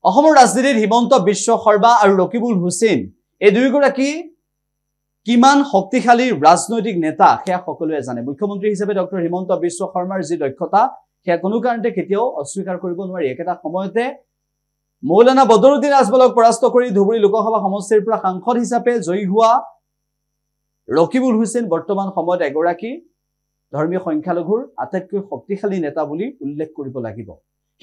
অসমৰ ৰাজনীতিত হিমন্ত বিশ্ব শৰ্মা আৰু ৰকিবুল হুছেইন এই দুয়োগৰাকী কিমান শক্তিশালী ৰাজনৈতিক নেতা সেয়া সকলোৱে জানে। মুখ্যমন্ত্ৰী হিচাপে ডক্টৰ হিমন্ত বিশ্ব শৰ্মাৰ যি দক্ষতা সেয়া কোনো কাৰণতে কেতিয়াও অস্বীকাৰ কৰিব নোৱাৰি। একেটা সময়তে মৌলানা বদৰুদ্দিন আজমলক পৰাস্ত কৰি ধুবুৰী লোকসভা সমষ্টিৰ পৰা সাংসদ হিচাপে জয়ী হোৱা ৰকিবুল হুছেইন বৰ্তমান সময়ত এগৰাকী ধৰ্মীয় সংখ্যালঘুৰ আটাইতকৈ শক্তিশালী নেতা বুলি উল্লেখ কৰিব লাগিব।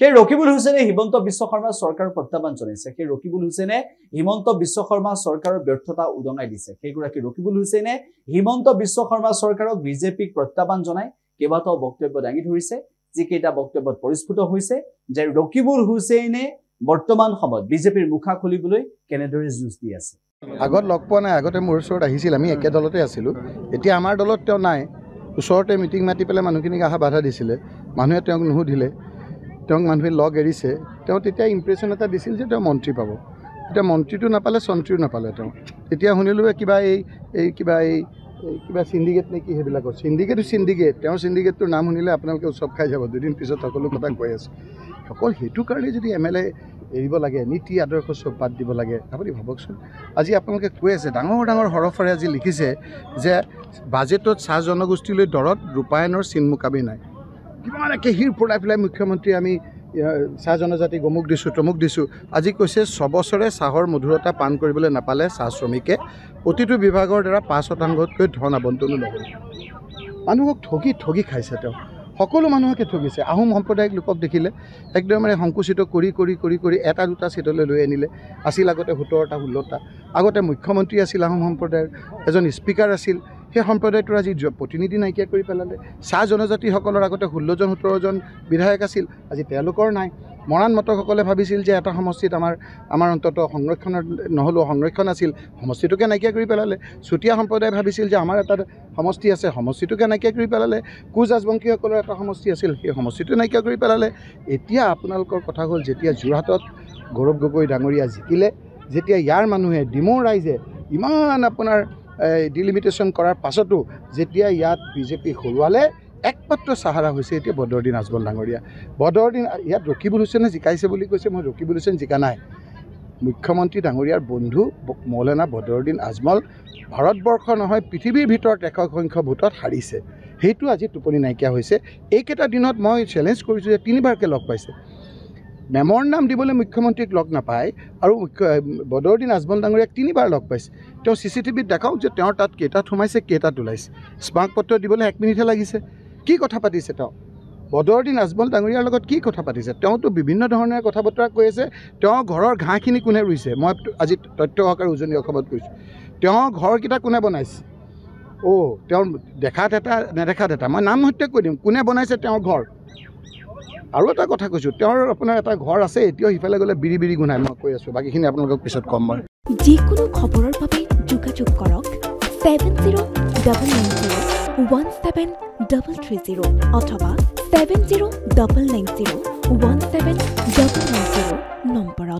সেই ৰকিবুল হুছেইনে হিমন্ত বিশ্ব শৰ্মা চৰকাৰৰ প্ৰত্যাহ্বান জনাইছে। সেই ৰকিবুল হুছেইনে হিমন্ত বিশ্ব শৰ্মা চৰকাৰৰ ব্যৰ্থতা উদঙাই দিছে। সেইগৰাকী ৰকিবুল হুছেইনে হিমন্ত বিশ্ব শৰ্মা চৰকাৰক বিজেপিক প্ৰত্যাহ্বান জনাই কেইবাটাও বক্তব্য দাঙি ধৰিছে, যিকেইটা বক্তব্যত পৰিস্ফুট হৈছে যে ৰকিবুল হুছেইনে বৰ্তমান সময়ত বিজেপিৰ মুখা খুলিবলৈ কেনেদৰে যুঁজ দি আছে। আগত লগ পোৱা নাই, আগতে মোৰ ওচৰত আহিছিল, আমি একে দলতে আছিলোঁ। এতিয়া আমাৰ দলত তেওঁ নাই। ওচৰতে মিটিং মাতি পেলাই মানুহখিনিক অহা বাধা দিছিলে, মানুহে তেওঁক নুসুধিলে, তেওঁক মানুহে লগ এৰিছে। তেওঁ তেতিয়া ইম্প্ৰেশ্যন এটা দিছিল যে তেওঁ মন্ত্ৰী পাব। এতিয়া মন্ত্ৰীটো নাপালে, চন্ত্ৰীও নাপালে তেওঁ। তেতিয়া শুনিলোঁ কিবা কিবা চিণ্ডিকেট নে কি সেইবিলাকৰ চিণ্ডিকেট তেওঁৰ চিণ্ডিকেটটোৰ নাম শুনিলে আপোনালোকে উৎসৱ খাই যাব। দুদিন পিছত সকলো কথা কৈ আছোঁ। অকল সেইটো কাৰণে যদি MLA এৰিব লাগে, নীতি আদৰ্শ চব বাদ দিব লাগে, আপুনি ভাবকচোন। আজি আপোনালোকে কৈ আছে ডাঙৰ ডাঙৰ হৰফৰে আজি লিখিছে যে বাজেটত চাহ জনগোষ্ঠীলৈ দৰত ৰূপায়ণৰ চিনমুকাবি নাই। কিমান একে হিৰ পৰাই পেলাই মুখ্যমন্ত্ৰী আমি চাহ জনজাতিক অমুক দিছোঁ তমুক দিছোঁ। আজি কৈছে 6 বছৰে চাহৰ মধুৰতা পাণ কৰিবলৈ নাপালে চাহ শ্ৰমিকে প্ৰতিটো বিভাগৰ দ্বাৰা 5% ধন আবণ্টনো নহ'ল। মানুহক ঠগি খাইছে তেওঁ, সকলো মানুহকে ঠগিছে। আহোম সম্প্ৰদায়িক লোকক দেখিলে একদমে সংকুচিত কৰি এটা দুটা চিটলৈ লৈ আনিলে। আছিল আগতে 17টা 16টা। আগতে মুখ্যমন্ত্ৰী আছিল আহোম সম্প্ৰদায়ৰ, এজন স্পীকাৰ আছিল। সেই সম্প্ৰদায়টোৰ আজি প্ৰতিনিধি নাইকিয়া কৰি পেলালে। চাহ জনজাতিসকলৰ আগতে 16জন 17জন বিধায়ক আছিল, আজি তেওঁলোকৰ নাই। মৰাণ মটকসকলে ভাবিছিল যে এটা সমষ্টিত আমাৰ অন্তত সংৰক্ষণৰ নহ'লেও সংৰক্ষণ আছিল, সমষ্টিটোকে নাইকিয়া কৰি পেলালে। চুতীয়া সম্প্ৰদায়ে ভাবিছিল যে আমাৰ এটা সমষ্টি আছে, সমষ্টিটোকে নাইকিয়া কৰি পেলালে। কোচ ৰাজবংশীসকলৰ এটা সমষ্টি আছিল, সেই সমষ্টিটো নাইকিয়া কৰি পেলালে। এতিয়া আপোনালোকৰ কথা হ'ল, যেতিয়া যোৰহাটত গৌৰৱ গগৈ ডাঙৰীয়া জিকিলে, যেতিয়া ইয়াৰ মানুহে ডিমৌ ৰাইজে ইমান আপোনাৰ ডিলিমিটেশ্যন কৰাৰ পাছতো যেতিয়া ইয়াত বিজেপি হৰুৱালে, একমাত্ৰ চাহাৰা হৈছে এতিয়া বদৰুদ্দিন আজমল ডাঙৰীয়া। বদৰুদ্দিন ইয়াত ৰকিবুল হুছেইনে জিকাইছে বুলি কৈছে, মই ৰকিবুল হুছেইন জিকা নাই। মুখ্যমন্ত্ৰী ডাঙৰীয়াৰ বন্ধু মৌলানা বদৰুদ্দিন আজমল ভাৰতবৰ্ষ নহয় পৃথিৱীৰ ভিতৰত একক সংখ্যক ভোটত হাৰিছে। সেইটো আজি টোপনি নাইকিয়া হৈছে। এইকেইটা দিনত মই চেলেঞ্জ কৰিছোঁ যে 3বাৰকৈ লগ পাইছে। মেমৰ নাম দিবলৈ মুখ্যমন্ত্ৰীক লগ নাপায় আৰু বদৰুদ্দিন আজমল ডাঙৰীয়াক 3বাৰ লগ পাইছে। তেওঁ CCTVত দেখাওক যে তেওঁৰ তাত কেইটাত সোমাইছে, কেইটাত ওলাইছে। স্মাৰক পত্ৰ দিবলৈ 1 মিনিটহে লাগিছে। কি কথা পাতিছে তেওঁ বদৰুদ্দিন আজমল ডাঙৰীয়াৰ লগত? কি কথা পাতিছে? তেওঁতো বিভিন্ন ধৰণৰ কথা বতৰা কৈ আছে। তেওঁৰ ঘৰৰ ঘাঁহখিনি কোনে ৰুইছে? মই আজি তথ্য সহকাৰে উজনি অসমত কৈছোঁ। তেওঁৰ ঘৰকেইটা কোনে বনাইছে? তেওঁৰ দেখাত এটা নেদেখাত এটা। মই নাম সত্য কৈ দিম কোনে বনাইছে তেওঁৰ ঘৰ। আৰু এটা কথা কৈছোঁ, তেওঁৰ আপোনাৰ এটা ঘৰ আছে, এতিয়াও সিফালে গ'লে বিৰি গোন্ধায়। মই কৈ আছোঁ, বাকীখিনি আপোনালোকক পিছত ক'ম। মই যিকোনো খবৰৰ বাবে যোগাযোগ কৰক 7090173330 অথবা 7099017990 নম্বৰত।